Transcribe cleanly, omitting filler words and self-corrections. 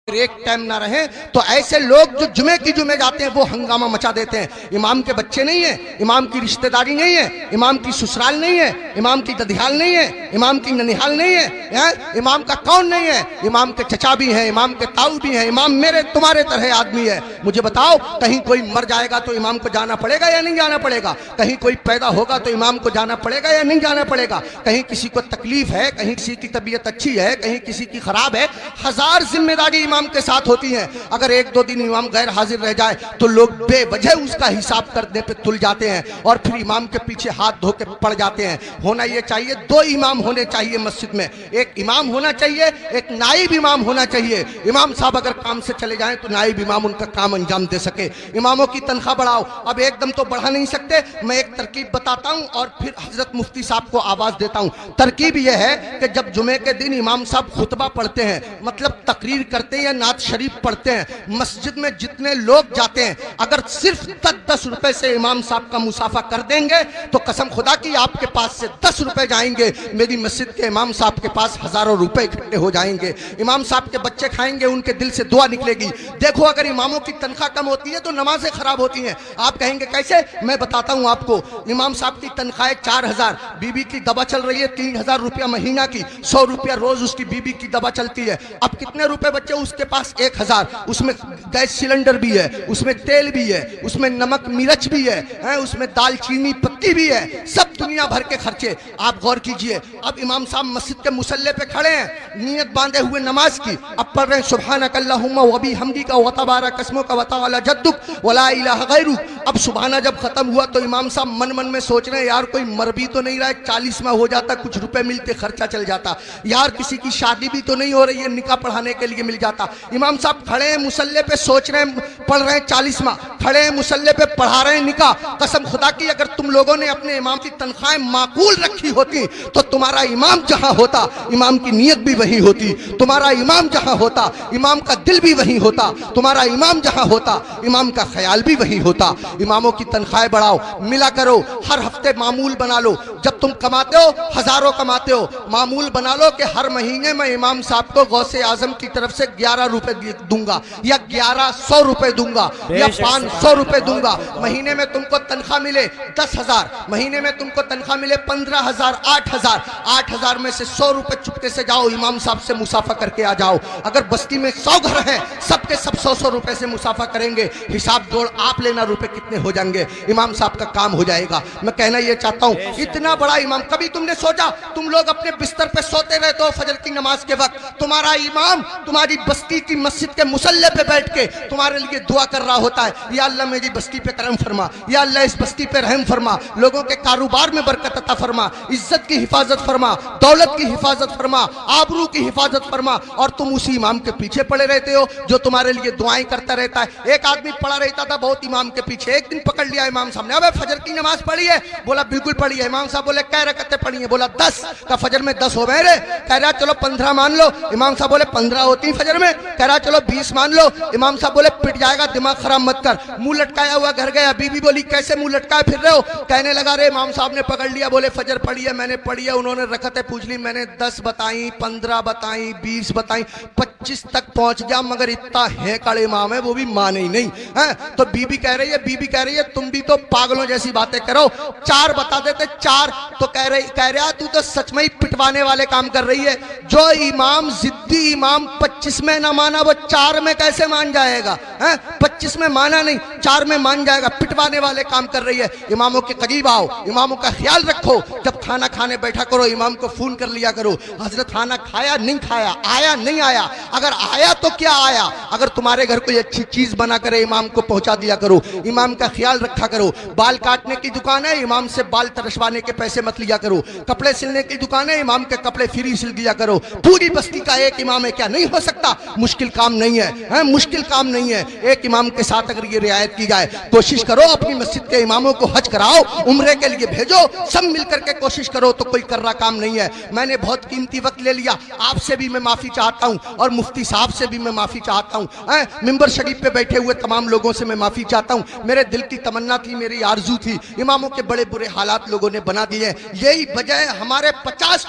ایک ٹائم نہ رہیں تو ایسے لوگ جو جمعے کی جمعے جاتے ہیں وہ ہنگامہ مچا دیتے ہیں. امام کے بچے نہیں ہیں, امام کی رشتہ داری نہیں ہے, امام کی سسرال نہیں ہے, امام کی ددھیال نہیں ہے, امام کی ننیحال نہیں ہے, امام کا کون نہیں ہے, امام کے چچا بھی ہیں, امام کے تاؤ بھی ہیں, امام میرے تمہارے طرح آدمی ہے. مجھے بتاؤ کہیں کوئی مر جائے گا تو امام کو جانا پڑے گا یا نہیں جانا پڑے گا؟ کہیں کوئی پیدا ہوگا تو امام کو جانا پڑے گا یا نہیں جانا پڑے گا؟ کہیں کسی کو تکلیف ہے, کہیں کسی کی طبیعت اچھی ہے, کہیں کسی کی خراب ہے, ہزار ذمہ داری امام کے ساتھ ہوتی ہیں. اگر ایک دو دن امام غیر حاضر رہ جائے تو لوگ بے وجہ اس کا حساب کرنے پہ تل جاتے ہیں اور پھر امام کے پیچھے ہاتھ دھو کے پڑ جاتے ہیں. ہونا یہ چاہیے دو امام ہونے چاہیے مسجد میں, ایک امام ہونا چاہیے, ایک نائب امام ہونا چاہیے. امام صاحب اگر کام سے چلے جائیں تو نائب امام ان کا کام انجام دے سکے. اماموں کی تنخواہ بڑھاؤ. اب ایک دم تو بڑھا نہیں سکتے, میں ایک ترکیب بتاتا ہوں اور پھر حضرت مفتی صاحب کو آواز دیتا ہوں. ترکیب یہ ہے کہ جب جمعے کے دن امام صاحب خطبہ پڑھتے ہیں, مطلب تقریر کرتے ہیں یا نعت شریف پڑھتے ہیں, مسجد میں جتنے لوگ جاتے ہیں اگر صرف 10 روپے سے امام صاحب کا مسافہ کر دیں گے تو قسم خدا کی آپ کے پاس سے 10 روپے جائیں گے, میری مسجد کے امام صاحب کے پاس ہزاروں روپے اکٹھے ہو جائیں گے. امام صاحب کے بچے کھائیں گے, ان کے دل سے دعا نکلے گی. دیکھو اگر اماموں کی تنخواہ کم ہوتی ہے تو نمازیں خراب ہوتی ہیں. آپ کہیں گے کیسے؟ میں بتاتا ہوں آپ کو. امام صاحب کی تنخواہ 4000, بیوی کی دوا چل رہی ہے 3000 روپیہ مہینہ کی, 100 روپیہ روز اس کی بیوی کی دوا چلتی ہے. اب کتنے روپے بچے اس کے پاس؟ 1000. اس میں گیس سلنڈر بھی ہے, اس میں تیل بھی ہے, اس میں نمک مرچ بھی ہے, اس میں دال چینی پتی بھی ہے, سب دنیا بھر کے خرچے. آپ غور کیجئے, اب امام صاحب مسجد کے مصلی پہ کھڑے ہیں نیت باندھے ہوئے نماز کی, اب پڑھ رہے ہیں سبحانک اللہم و بحمدک و تبارک اسمک و تعالی جدک ولا الہ غیرک. اب سبحانہ جب ختم ہوا تو امام صاحب من من میں سوچ رہے ہیں یار کوئی مر بھی تو نہیں رہا ہے, 40واں ہو جاتا, کچھ روپے ملتے, خرچہ چل جاتا, یار کسی کی شادی بھی تو نہیں ہو رہی ہے, نکاح پڑھانے کے لیے مل جاتا. امام صاحب کھڑے ہیں مصلی پہ, سوچ رہے ہیں, پڑھ رہے ہیں 40واں, کھڑے ہیں مصلی پہ, پڑھا رہے ہیں نکاح. قسم خدا کی اگر تم لوگوں نے اپنے امام کی تنخواہیں معقول رکھی ہوتی تو تمہارا امام جہاں ہوتا امام کی نیت بھی وہی ہوتی, تمہارا امام جہاں ہوتا امام کا دل بھی وہی ہوتا, تمہارا امام جہاں ہوتا امام کا خیال بھی وہی ہوتا. اماموں کی تنخواہیں بڑھاؤ, ملا کرو, ہر ہفتے معمول بنا لو. جب تم کماتے ہو, ہزاروں کماتے ہو, معمول بنا لو کہ ہر مہینے میں امام صاحب کو غوث اعظم کی طرف سے 11 روپے دوں گا یا 1100 روپے دوں گا یا 500 روپے دوں گا. مہینے میں تم کو تنخواہ ملے 10,000, مہینے میں تم کو تنخواہ ملے 15,000, 8,000, 8,000 میں سے 100 روپے چپکے سے جاؤ امام صاحب سے مسافہ کر کے آ جاؤ. اگر بستی میں 100 گھر ہیں, سب کے سب 100 روپے سے مسافہ کریں گے, حساب جوڑ آپ لینا روپے کتنے ہو جائیں گے, امام صاحب کا کام ہو جائے گا. میں کہنا یہ چاہتا ہوں اتنا بڑا امام, کبھی تم نے سوچا تم لوگ اپنے بستر پہ سوتے رہتے ہو فجر کی نماز کے وقت, تمہارا امام تمہاری بستی کی مسجد کے مصلی پہ بیٹھ کے تمہارے لیے دعا کر رہا ہوتا ہے, یا اللہ میری بستی پہ کرم فرما, یا اللہ اس بستی پہ رحم فرما, لوگوں کے کاروبار میں برکت عطا فرما, عزت کی حفاظت فرما, دولت کی حفاظت فرما, آبرو کی حفاظت فرما. اور تم اسی امام کے پیچھے پڑے رہتے ہو جو تمہارے لیے دعائیں کرتا رہتا ہے. ایک آدمی پڑا رہتا تھا بہت امام کے پیچھے, ایک دن پکڑ لیا امام صاحب نے, ابے فجر کی نماز پڑھی ہے؟ بولا بالکل پڑھی ہے. امام صاحب بولے کیا رکعتیں پڑھی ہیں؟ بولا 10. کا فجر میں 10 ہو گئے رے؟ کہہ رہا چلو 15 مان لو. امام صاحب بولے 15 ہوتی فجر میں؟ کہہ رہا چلو 20 مان لو. امام صاحب بولے پٹ جائے گا, دماغ خراب مت کر. منہ لٹکایا ہوا گھر گیا, بیوی بولی کیسے منہ لٹکائے پھر رہے ہو؟ کہنے لگا رے امام صاحب نے پکڑ لیا, بولے فجر پڑھی ہے, میں نے پڑھی ہے, انہوں نے رکعتیں پوچھ لی, میں نے 10 بتائیں, 15 بتائیں, 20 بتائیں, 25 تک پہنچ گیا, مگر اتنا ہے کڑے امام ہے وہ بھی مانے ہی نہیں. تو بیوی کہہ رہی ہے تم بھی تو پاگلوں جیسی باتیں کرو, 4 بتا دیتے 4. تو کہہ رہا تو سچ میں ہی پٹوانے والے کام کر رہی ہے. جو امام ضدی امام 25 میں نہ مانا وہ 4 میں کیسے مان جائے گا؟ 25 میں مانا نہیں 4 میں مان جائے گا, پٹوانے والے کام کر رہی ہے. اماموں کے قریب آؤ, اماموں کا خیال رکھو, جب کھانا کھانے بیٹھا کرو امام کو فون کر لیا کرو, حضرت کھانا کھایا نہیں کھایا, آیا نہیں آیا, اگر آیا تو کیا آیا, اگر تمہارے گھر کوئی اچھی چیز بنا کرے امام کو پہنچا دیا کرو, امام کا خیال رکھا کرو. بال کاٹنے کی دکان ہے, امام سے بال ترشوانے کے پیسے مت لیا کرو. کپڑے سلنے کی دکان ہے, امام کے کپڑے فری سل دیا کرو. پوری بستی کا ایک امام ہے, کیا نہیں ہو سکتا؟ مشکل کام نہیں ہے, مشکل کام نہیں ہے. ایک امام کے ساتھ اگر یہ رعایت کی جائے, کوشش کرو اپنی مسجد کے اماموں کو حج کراؤ, عمرے کے لیے بھیجو, سب مل کر کے کوشش کرو, تو کوئی کر رہا کام نہیں ہے. میں نے بہت قیمتی وقت لے لیا, آپ سے بھی میں معافی چاہتا ہوں اور مفتی صاحب سے بھی میں معافی چاہتا ہوں, ممبر شریف پہ بیٹھے ہوئے تمام لوگوں سے میں معافی چاہتا ہوں. میرے دل کی تمنا تھی, میری آرزو تھی, اماموں کے بڑے برے حالات لوگوں نے بنا دیے. یہی وجہ ہے ہمارے 50